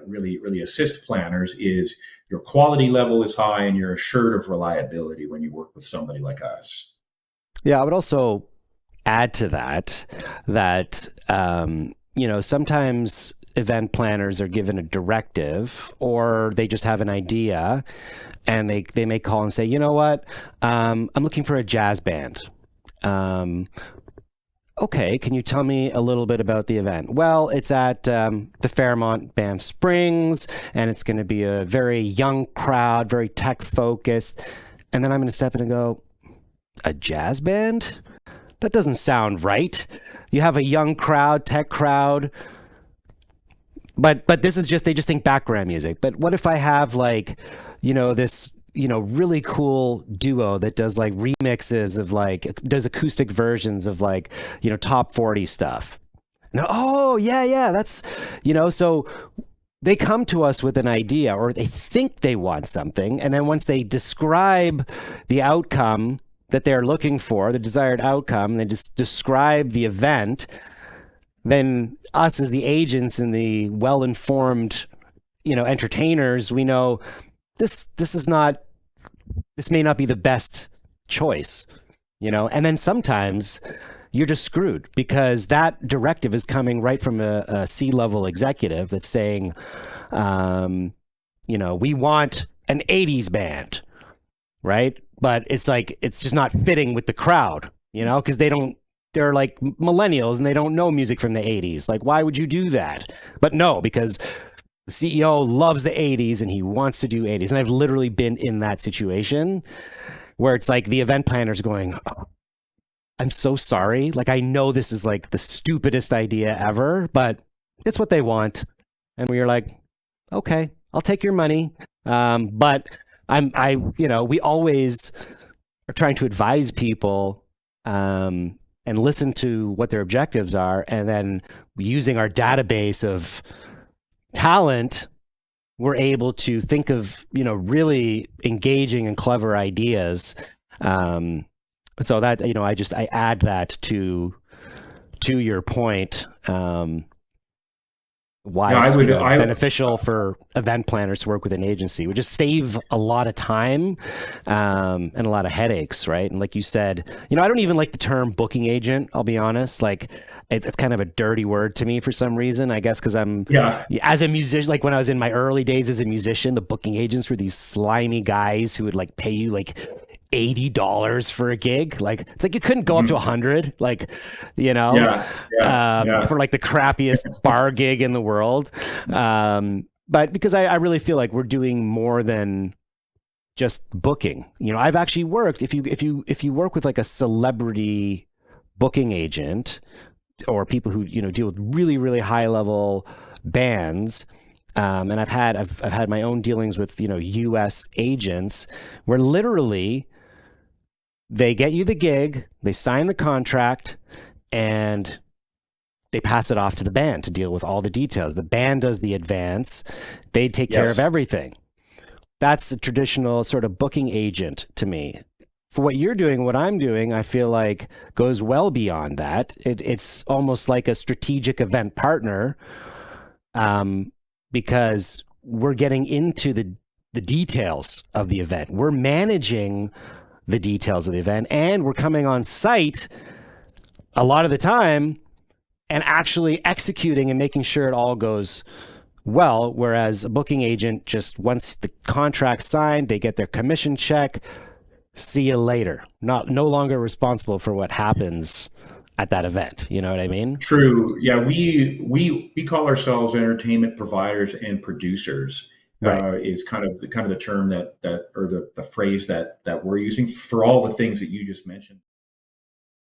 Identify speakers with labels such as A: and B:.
A: really assist planners is your quality level is high and you're assured of reliability when you work with somebody like us.
B: Yeah, I would also add to that sometimes event planners are given a directive or they just have an idea and they may call and say, you know what, I'm looking for a jazz band. Okay, can you tell me a little bit about the event? Well, it's at the Fairmont Banff Springs, and it's going to be a very young crowd, very tech focused. And then I'm going to step in and go, a jazz band? That doesn't sound right. You have a young crowd, tech crowd, but this is just, they just think background music. But what if I have like, this really cool duo that does like remixes of like, does acoustic versions of like, top 40 stuff. Now, oh yeah, that's, so they come to us with an idea or they think they want something. And then once they describe the outcome that they're looking for, the desired outcome, they just describe the event, then us as the agents and the well-informed, entertainers, we know this may not be the best choice, and then sometimes you're just screwed because that directive is coming right from a C-level executive that's saying, we want an 80s band, right? But it's like, it's just not fitting with the crowd, because they're like millennials and they don't know music from the 80s. Like, why would you do that? But no, because the CEO loves the 80s and he wants to do 80s. And I've literally been in that situation where it's like the event planner's going, oh, I'm so sorry. Like, I know this is like the stupidest idea ever, but it's what they want. And we were like, okay, I'll take your money. But we always are trying to advise people and listen to what their objectives are. And then using our database of talent, we're able to think of, really engaging and clever ideas. So that, I add that to your point. Why
A: Yeah,
B: it's beneficial for event planners to work with an agency. We just save a lot of time and a lot of headaches, right? And like you said, I don't even like the term booking agent, I'll be honest. Like, it's kind of a dirty word to me for some reason, I guess, because as a musician, like when I was in my early days as a musician, the booking agents were these slimy guys who would like pay you like $80 for a gig. Like, it's like you couldn't go up to 100, like, for like the crappiest bar gig in the world. But because I really feel like we're doing more than just booking. I've actually worked, if you work with like a celebrity booking agent or people who, deal with really, really high level bands, and I've had my own dealings with, US agents where literally they get you the gig, they sign the contract, and they pass it off to the band to deal with all the details. The band does the advance. They take care of everything. That's a traditional sort of booking agent to me. For what you're doing, what I'm doing, I feel like goes well beyond that. It's almost like a strategic event partner, because we're getting into the details of the event. We're managing the details of the event, and we're coming on site a lot of the time and actually executing and making sure it all goes well. Whereas a booking agent, just once the contract's signed, they get their commission check, see you later. No longer responsible for what happens at that event. You know what I mean?
A: True. Yeah, we call ourselves entertainment providers and producers.
B: Right.
A: Is kind of the term that or the phrase that we're using for all the things that you just mentioned.